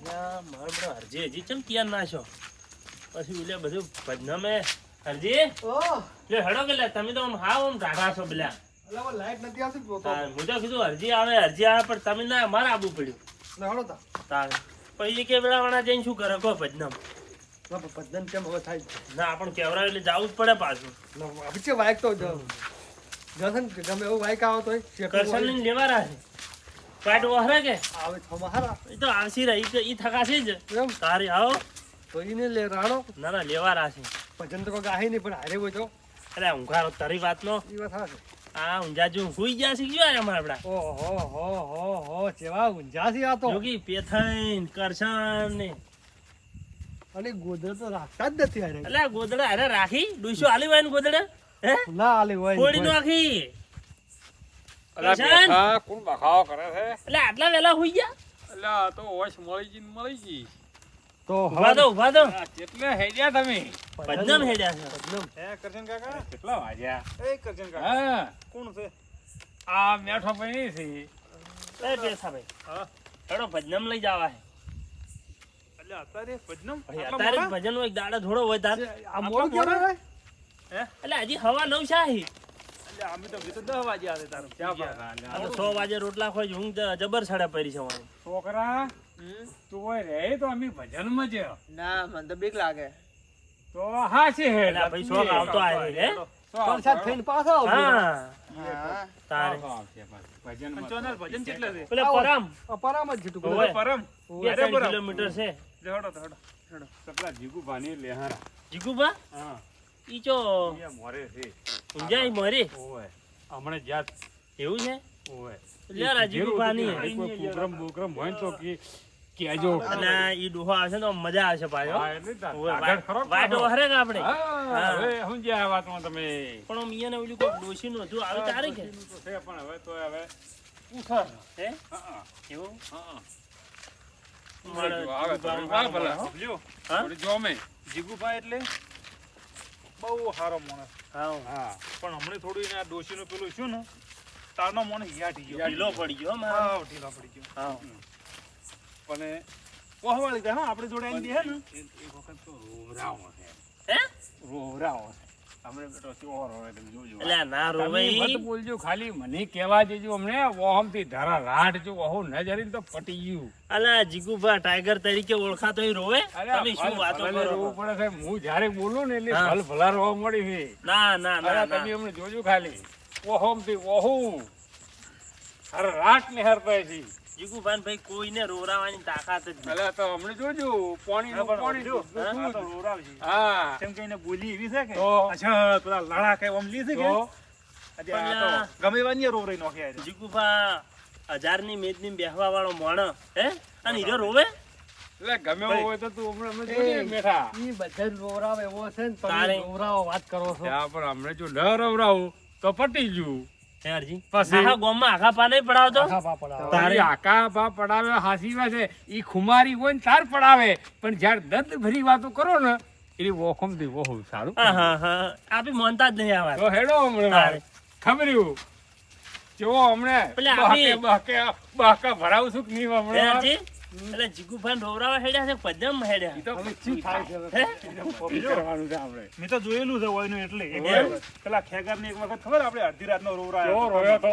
મારો બરો હરજી હજી ચમ તૈયાર ના છો પછી ઓલે બધું ભજનમે હરજી લે હડો કે લે તમે તો આમ હાવ આમ ઢાઢા છો બલ્યા અલા લાઈટ નથી આવતી તો હું તો કીધું હરજી આવે પણ તમે ના અમારે આવવું પડ્યું ના હળો તા તાર પછી કે વેળાવાળા જઈને શું કરે કો ભજનમ પદ્ધન કેમ હવે થાય ના પણ કેવરા એટલે જવું જ પડે પાછું અભિચે વાઈક તો જસન ગમે એવું વાઈક આવો તો કરશન લઈને લેવા રાખે પાટ વહરે કે આવે છો મહારા એ તો આવસી રહી તો ઈ થકાશે જ એમ તારી આવો તો ઈને લે રાણો ના ના લેવા રાખે ભજન તો કોઈ ગાહી નહીં પણ હારે બોજો અરે ઊંઘારો તારી વાતનો ઈ વાત હા છે આ ઊંઝા જો સુઈ ગયા છે ક્યાં અમાર આપડા ઓહો કેવા ઊંઝાસી આ તો જોગી પેથાઈન કરશન ને અને ગોદર તો રાખતા જ નથી હારે એટલે ગોદડા અરે રાખી ડુસો આલી હોય ને ગોદડા હે ના આલે હોય ફોડી નાખી અલા બેઠા કોણ બખાવ કરે છે એટલે આટલા વેલા હોઈ ગયા અલા આ તો હોશ મળી ગઈ તો ઉભા દો આ કેટલે હેડ્યા તમે પદ્મમ હેડ્યા છે હે કરજણ કાકા કેટલા વાગ્યા એ કરજણ કાકા હા કોણ છે આ મેઠો પડી છે એ પેસા ભાઈ હા હેડો ભજનમ લઈ જવા હે અલ્યા અત્યારે ભજનમ અત્યારે ભજન નો એક દાડો થોડો હોય તાર આ મોડું કેમ રે હે એટલે હજી હવા નવ શાહી અલ્યા અમે તો કીધું 10 વાગે આવે તારું ક્યાં પાકા આ તો 100 વાગે રોટલા ખોઈ ઊંઘ જબર સાડા પડી છે વાળી છોકરા તું હોય રે તો અમે ભજનમાં જ ના મને તો બીક લાગે તો હા છે હે એટલે ભાઈ શોખ આવતો આવે હે પરસાદ થઈને પાછા આવો હા હા તારે ભજન ભજન કેટલા છે પેલા પરમ અપરામ જ જીટું ઓવે. પરમ 2 કિલોમીટર છે હેડો સપલા જીગુ ભાની લેહારા જીગુબા હા ઈ ચો અહીંયા મોરે છે ઊંઝાઈ મરી ઓય હમણે જાત એવું છે ઓય લે આ જીગુબા ની પ્રોગ્રામ હોય તો કેજો અને ઈ ડોહો આવશે તો મજા આવશે પાછો હા એટલે જ ઓવે, આગળ ખરો વાટો હરે કે આપણે હા હવે સમજ્યા આ વાતમાં તમે પણ આમ ઈયાને ઓલું કોઈ ડોશી નું હતું આવી તારે કે નું તો છે પણ હવે તો હવે ઉસર હે હા એવું હા મારે આવે તો જીગુબા આ ભલા હો. લ્યો હા? થોડી જો અમે જીગુભાઈ એટલે બહુ સારો માણસ હા હા પણ હમણે થોડું એને આ ડોશીનું પેલું શું ને તારનો મોણ હિયાટી ગયો ઢીલો પડી ગયો મારે હા ઢીલો પડી ગયો હા પણ કોહવાળી ગયા હા આપણી જોડે આવીને હે ને એક વખત તો રોવરાવો છે હે રોવરાવો છે હમણે બેટો ચોર હોય તમે જોજો એટલે આ ના રોવે તમે ઈ. મત બોલજો ખાલી મને કહેવા દેજો અમને ઓહમથી ધારા રાટ જો ઓહો ન જરીને તો પટી ગયું અલા જીગુભા ટાઈગર તરીકે ઓળખાતો ઈ રોવે તમે શું વાતો ભલે કરો રોવું પડે છે હું જ્યારે બોલું ને એટલે હા. ભલ ભલા રોવા મળી છે ના ના ના અરે ના તમે અમને જોજો ખાલી ઓહોમથી ઓહો હર રાટ ને હરતા છે જીગુભાઈ ભાઈ કોઈને રોરાવાની તાકાત જ નથી. અલા તો અમને જોજો પાણી પાણી હા? તો રોરાવજી હા કેમ કે એને બોલી એવી છે કે તો અચ્છા પેલા લાડા કે ઓમ લી છે કે તો આજે આ તો ગમે એવા ની રોવરાઈ નોખ્યા છે જીગુભા 1000 ની મેચ ની બેહવા વાળો માણસ હે અને હીરો રોવે એટલે ગમે એવું હોય તો તું અમને જોઈએ બેઠા ઈ બધા રોવરાવ એવો છે ને તારે. તમે રોવરાવ વાત કરો છો ત્યાં પણ અમને જો ન રવરાવું તો પટી ગયું હે હરજી પછી? આખા ગામમાં આખા પા નહીં પડાવતો આખા બાપડા તારે. તારી આકા બા પડાવે હાસી વાત છે ઈ ખુમારી હોય ને તાર પડાવે પણ જ્યારે દર્દ ભરી વાતો કરો ને એની વોખમ થી બહુ સારું હા હા હા આપી માનતા જ નહીં આ વાત તો હેડો હમણે તારે. ખબર્યું જો હમણે પેલે આપી- બાકા ભરાવું છું કે નહીં હે હમણે હરજી એટલે જીગુભાઈ રોવરાવા હેડ્યા છે પદ્મ હેડ્યા ઈ તો હવે શું થાય છે હવે? હે ઈ કરવાનું છે આપણે મેં તો જોયેલું છે ઓયનું એટલે એક ઓય. વખત. પેલા ખેગાર ની એક વખત ખબર આપણે અડધી રાતનો રોવરા જો રોયો તો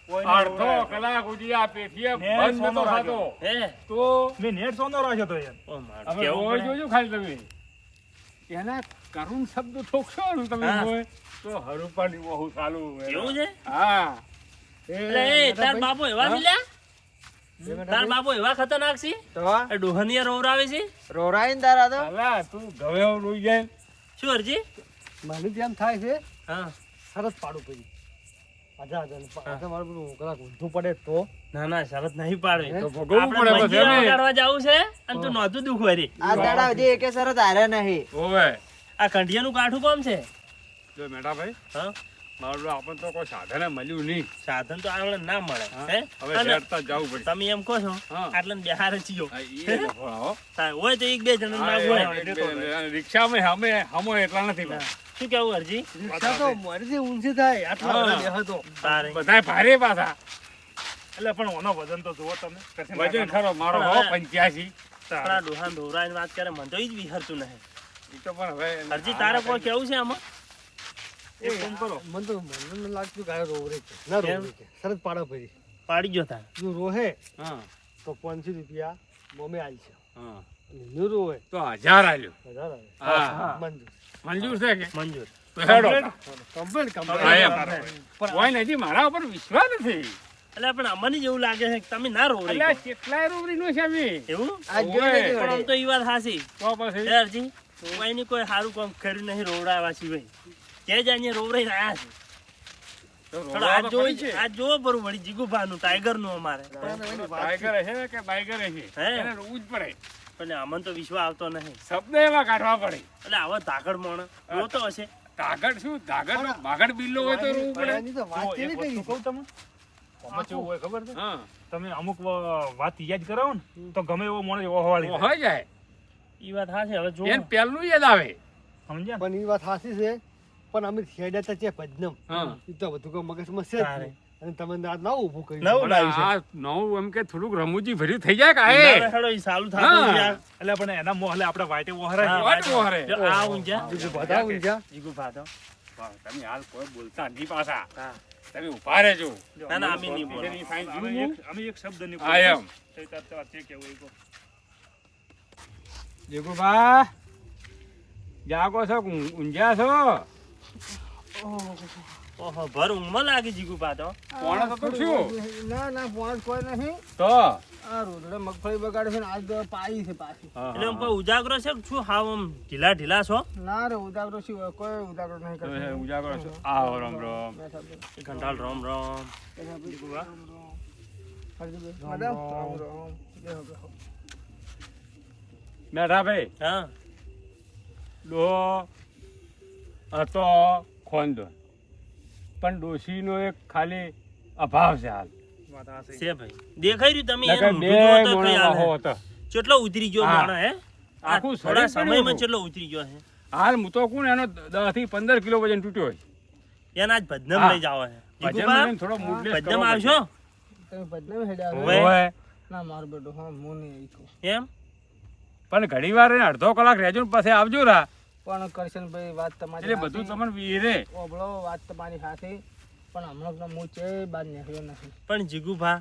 ઓયનો અડધો રોવરાયો. કલાક સુધી આ પેઠીએ ને બંધ સોનો નતો રાખ્યો. થતો હે તો મેં નેટ સોનો રાખ્યો તો યાર ઓ મારું હવે કેવું રોજ પડે. જોજો ખાલી તમે એના કરુણ શબ્દ ઠોકશો ને તમે હા. જોઈ તો હરુપાની બહુ ચાલુ એવું છે હા એટલે એ તાર બાપુ એવા મિલ્યા તાર બાપુ એવા ખતરનાક છે તો એ ડોહનિયા રોવરાવે છે રોરાઈ ને તારા તો અલા તું ગવે રોઈ જાય શું હરજી મને જેમ થાય છે હા સરસ પાડું પછી આજા મારું પેલું કદાચ ઊંધું પડે તો ના ના શરત નહીં પાડે તો ભોગવવું આપણે પડે પછી મંજીરા અમે. વગાડવા જાવું છે અને તું નહોતું દુખ વરી આ દાડા સુધી એકે શરત હારે નહીં ઓવે આ કંઠિયાનું કાઠું કોમ છે જો મેઠા ભાઈ હા મારું આપણને તો કોઈ સાધને મળ્યું નહીં સાધન તો આપણે ના મળે હા. હે હવે અને હેડતા જ જવું પડે તમે એમ કહો છો હા. આટલે બિહાર ચીયો હા, ઈ લફો હો. હોય તો એક બે જણ હા, ના હોય એક બે- અને રિક્ષામાં હમો એટલા નથી હા. શું કેવું હરજી રિક્ષા તો મારીથી ઊંચી થાય આટલા હા. બધા બેહો તો તારે બધાય ભારે પાછા એટલે પણ ઓનો વજન તો જુઓ તમે વજન ખરો મારો પણ હો હવે- 85 પણ આ ડોહાને રોવરાઈને વાત કરે મને તો ઈ જ વિહરતું નહીં. ઈ તો પણ હવે હરજી તારે કોઈ કેવું છે આમાં? એક કામ કરો મને તો મને લાગતું કે આ રોવરે છે ના રોવરે છે સરસ પાડો ફરી પાડી ગયો તારે. જો રોહે હા તો 500 રૂપિયા મોમે આલ છે હા અને નો રોહે તો 1000 આલ્યો. 1000 આવે હા મંજૂર મંજૂર છે કે મંજૂર. તો હેડો કમ્પ્લીટ હા, એમ. કોઈ નથી મારા ઉપર વિશ્વાસ નથી. એટલે પણ અમને જ એવું લાગે છે કે તમે ના રોવરાઈ અલ્યા કહો. કેટલાય રોવરીનો છે અમે. એવું આ જોઈ નથી પણ આમ વળી. તો ઈ વાત હાચી. તો પછી હે હરજી કોઈની કોઈ સારું કામ કર્યું નહીં રોવડાવવા સિવાય. તે જ અહીંયા રોવરાઈને આયા છે. તો થોડો આ રોવડાવવા જોઈ પડી છે. આ જોવો પડું વળી જીગુભાનું ટાઈગરનું અમારે. ટાઈગર હશે કે બાઈગર હશે હે? એને રોવું જ પડે. પણ અમને તો વિશ્વાસ આવતો નહીં. શબ્દ એવા કાઢવા પડે. એટલે આવા તાકડ મોણ જોતો હશે. તાગડ શું તાગડ બાગડ બિલ્લો હોય તો રોવું પડે. આની તો વાત જો કેવી એક કરી વસ્તુ કહું તમને આમાં કેવું હોય ખબર છે હા તમે અમુક વાત યાદ કરાવો ને તો ગમે એવો માણસ એવો હવાલી જાય. હોય જાય ઈ વાત હાચી. હવે જો એને પહેલું યાદ આવે. સમજ્યા પણ એ વાત સાચી છે પણ અમે છેડ્યા તા છે પદ્નમ હા. એ તો બધું કોઈ મગજમાં છે જ તારે. નહીં. અને તમે રાત ના ઊભું કર્યું નવું લાવ્યું છે. આ નવું એમ કે થોડુંક રમૂજી ભર્યું થઈ જાય કે આ ના એ? હેડો ઈ સાલું હા. થાતું છે આ. એટલે પણ એના મોહલે આપણે વાઈટે વહરાય હા. વાત વહારે. જો આ ઊંઝા બીજું બધા ઊંઝા જીગુભા તો. વાહ, તમે હાલ કોઈ બોલતા નહીં પાછા. હા. તમે ઉભા રહેજો. ના ના અમે નહીં બોલો. બીજાની સાઈન અમે જોવું. અમે એક શબ્દ નહીં હા, એમ. તો તાર તો આ કેવું એ કહો. જીગુભા, જાગો છો કે ઊંઝા છો? ઓહો ભર ઊંઘમાં લાગી જીગુભા તો. કોણ હતો શું? ના ના પોણસ કોઈ નહીં તો આ રોદડે મગફળી બગાડે છે ને આજ પાઈ છે પાછી એટલે આમ કોઈ ઉજાગરો છે કે શું હાવ આમ ઢીલા ઢીલા છો? ના રે ઉદાગરો શું હોય? કોઈ ઉદાગરો નહીં તમે કરતો ઉજાગરો છો. આવો રામ રામ. એ ઘંટાલ રોમ રોમ. બેઠા ભાઈ હા ડો હતો ખોંદો પણ ડોશીનો એક ખાલી અભાવ છે હાલ. વાત આ છે. છે ભાઈ દેખાઈ રહ્યું તમે નકર એમ બે ઊંધું જોવો તો ગણો કઈ હાલે. વાહો હતો. કેટલો ઉતરી ગયો હા. માણસ હે આ આખું થોડા શરીર પડ્યું સમયમાં હતું. કેટલો ઉતરી ગયો છે. હાલ હું તો કોણ એનો 10 થી 15 કિલો વજન તૂટ્યો છે. એના જ ભજનમ હા. લઈ જાવ છે વજન જીગુભા, લઈને થોડો મૂડલેસ ભજનમ કરવો આવશો તમે બદનામ હેડ્યા છો? ઓવે. ઓવે. ના મારો બેટો હા હું નહીં આવી છું. એમ પણ ઘડી વાર એને અડધો કલાક રહેજો ને પછી આવજો રા પણ કરશનભાઈ વાત તમારી એટલે બધું તમને વીરે. ઓબળો વાત તમારી સાથે પણ હમણાં હું છે બહાર નીકળ્યો નથી. પણ જીગુભા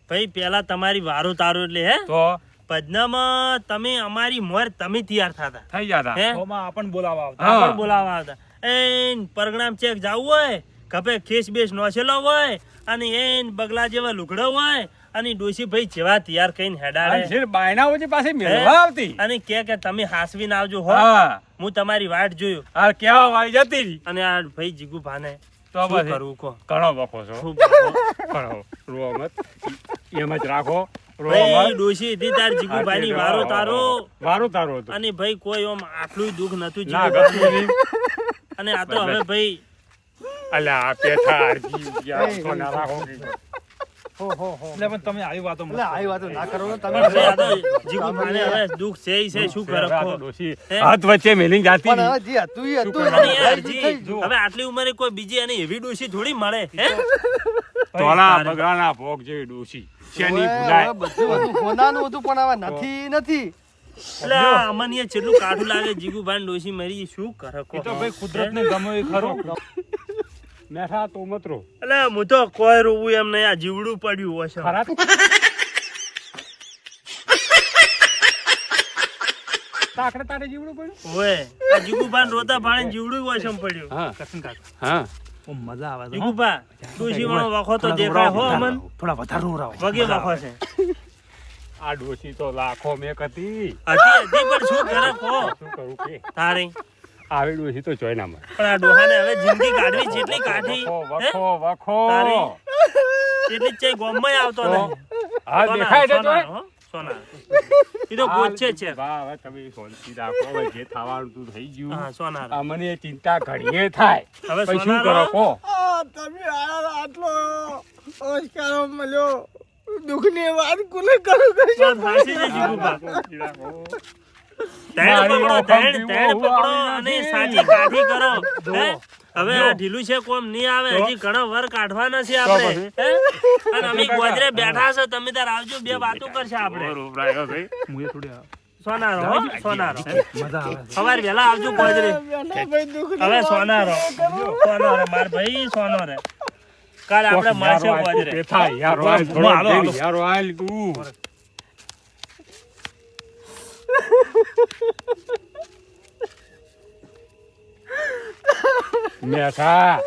ભાઈ પેલા તમારી વારો તારો એટલે હે તો ભજનામાં તમે અમારી મોર તમે તૈયાર થતા થઈ જતા. હે ઓમાં આપણને બોલાવા આવતા. હા. પણ બોલાવા આવતા એન પરગણામ ચેક જાવું હોય કપે ખેસ બેસ નોચેલો હોય અને એન બગલા જેવા લુગડો હોય અને ડોશી ભાઈ જેવા તૈયાર કઈને અને હેડાડે શેર બાયના વચ્ચે પાછી મેળવા આવતી. અને કે તમે હાસવીને આવજો હો હા હું તમારી વાટ જોયું હાલ કેવા વાળી જતી રહી. અને આ ભાઈ જીગુભાને તો શું પછી કરવું કહો ઘણો બખો છો. ખૂબ બખો. ઘણો રો મત એમ જ રાખો. રો ભાઈ મત. ડોશી હતી તાર જીગુભાઈની વારો તારો વારો તારો હતો. અને ભાઈ કોઈ આમ આટલું દુઃખ નતું ના જીગુભાઈને. ગતું નહીં. અને આ તો હવે ભાઈ અલ્યા આ પેથા અરજી ગયા સોના રાખો. હો હો હો એટલે પણ તમે આવી વાતો એટલે આવી વાતો ના કરો ને પણ ભાઈ આ તમે. તો જીગુભાઈને હવે દુઃખ છે ઈ છે શું કરે આ કહો. તો ડોશી હે? હાથ વચ્ચે મેલી જાતી પણ હવે જે હતું એ હતું. અને એ યાર થઈ જી, ગયું. હવે આટલી ઉંમરે કોઈ બીજી અને એવી ડોશી થોડી મળે હે તોલા બગડાના ભોગ જેવી ડોશી શેની હવે ભૂલાય. બધું હતું સોનાનું હતું પણ હવે નથી એટલે આ અમને કેટલું કાઠું લાગે જીગુભાઈ ડોશી મરી શું કરે કહો. એ તો ભાઈ કુદરતને ગમે એ ખરું. મેઠા તો મતરો એટલે હું તો કોઈ રોવું એમ નહીં આ જીવડું પડ્યું હોય છે ખરા તાકડે તારે જીવડું પડ્યું. ઓય આ જીગુભાઈ રોતા ભાણે જીવડું હોય છે પડ્યું હા કરશન કાકા હા ઓ મજા આવે છે હો. જીગુભા ડોશી વાળો વખો તો દેખાય હો અમન થોડા વધારે રોવરાવો. વગે વખો છે આ ડોશી તો લાખો મેક હતી. હજી પણ શું કરે કહો શું કરું કે તારી આવી ડોશી તો જોઈ ના મળે. પણ આ ડોહાને હવે જિંદગી કાઢવી જેટલી કાઢી વખો હે? વખો વખો તારી એટલી જ ચઈ ગોમમાં આવતો નહીં હા દેખાય છે સોનાર, તો હો, સોનાર. ઈ તો ગોચે છે વાહ હવે તમે શાંતિ રાખો. હવે જે થવાનું તું થઈ ગયું. હા સોનાર આ મને ચિંતા ઘડીએ થાય. હવે પછી શું સોનારો? કરો કહો. તમે આટલો ઓસ્કારો મળ્યો દુઃખની વાત કોને કરું વાત સાચી છે જીગુભા. ધૈર્ય મારી પકડો, ઓફર ધૈર્ય પીવો પકડો આવી અને નથી. સાચી કાઠી કરો હે? હવે આ ઢીલું છે કોમ નહીં આવે હજી ઘણા વર કાઢવાના છે આપણે હે? અને અમે ગોદરે બેઠા છે તમે તાર આવજો બે વાતો કરશે આપણે મુએ થોડી સોનારો હો, સોનારો સવારે વહેલા આવજો ગોદરે હવે સોનારો માર ભાઈ સોનારો કાલ આપણે મળશે ગોદરે યાર હાલ થોડો યાર હાલ તું મેઠા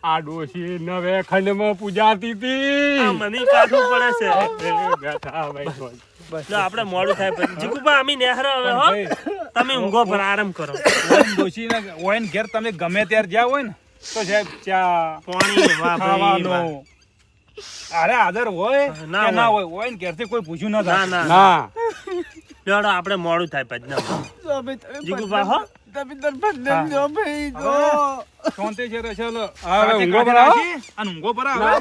આ ડોશી નવે ખંડમાં પૂજાતી હતી આ મને કાઢવું પડે છે બેઠા ભાઈ જો આપણે મોડું થાય પછી જીગુબા અમે નેહરો હવે હો તમે ઊંઘો પર આરામ કરો ડોશીને ઓયન ઘેર તમે ગમે ત્યારે જ્યાં હોય ને તો સાહેબ ચા પાણી વાહ ભાઈ વાહ. ખાવાનું અરે આદર હોય ના કે ના હોય. હોય ઓયન ઘેરથી કોઈ પૂછ્યું ના ના થાય ના ના જોડો આપણે મોડું થાય પછી જીગુબા હો શાંતિ છે રે ચાલો હવે ઊંઘો પર આવો. અને ઊંઘો પર આવે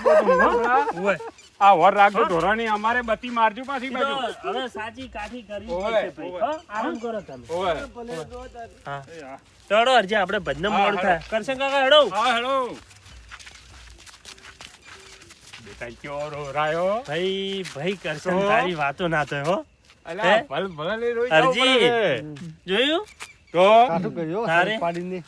ઓય આ વર રાખજો ઢોરાની અમારે બત્તી મારજો પાછી બાજુ હવે સાચી કાઠી કરી ઓવે, છે ભાઈ હો આરામ કરો તમે ઓય હા જોડો હરજી આપણે ભજન મોડું થાય કરશે કાકા હેડો હા હેલો બેટા ચોરો રાયો ભાઈ ભાઈ કરશે તો? તારી વાતો ના થાય હો અલા હે? ભલ ભલે રોઈ જાવ હરજી. પડે. જોયું તો કાઠું કર્યો તારે? પાડીને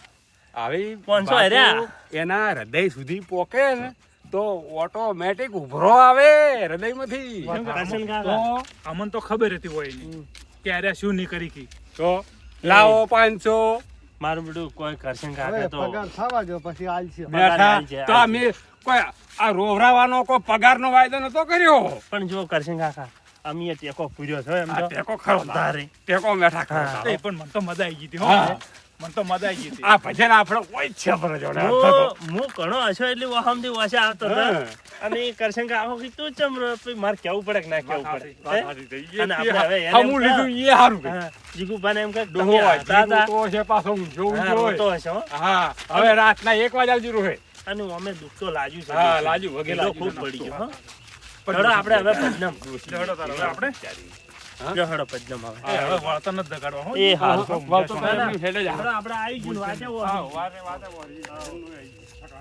આવી 500 વાતો હર્યા. એના હૃદય સુધી પોકે ને તો ઓટોમેટિક ઉભરો આવે હૃદયમાંથી કરશન તો કાકા અમન તો ખબર હતી હોય ની કે અરે શું નહીં કરી કી તો લાવો 500 મારું બધું કોઈ કરશન હવે કાકા તો પગાર થવા દો પછી આલશે બેઠા છે, તો આ અમે કોઈ આ રોવરાવાનો કોઈ પગારનો વાયદો નતો કર્યો પણ જો કરશન કાકા અમે એ ટેકો પૂર્યો છો એમ આ તો ટેકો ખરો તારે ટેકો મેઠા ખરો હા. એ પણ મને તો મજા આવી ગઈ હતી હા. હો મને તો મજા આવી ગઈ હતી આ ભજન આપણો કોઈ જ છે પર જોડે હું ઘણો હશો એટલે વાહમથી વાસે આવતો હતો હા. અને કરશન કાકો કે તું ચમ રો પછી મારે કેવું પડે કે ના કેવું પડે હે? અને આપણે હવે એને હમું એમ લીધું એ હારું કર્યું. હા, જીગુભાઈને એમ કે ડોહો તમે હતા હજી તા. તો છે પાછો ઊંઘો હા, ઊંઘો રોતો હશે હો. હા હવે રાતના 1 વાગ્યા સુધી રોહે અને અમે દુઃખ તો લાગ્યું છે હા, લાગ્યું, વગે કીધો લાગ્યું. ખૂબ પડી ગયો હો. ચલો આપણે હવે પદ્મમ ચડો તારો હવે આપણે જો હડો પદ્મમ આવે એ હવે વળતર નથી દગાડવા હો એ હારું. વાવ તો ના, ના. હેડે જા ચલો આપણે આવી ગયું વાંચે હા વારે વારે વારે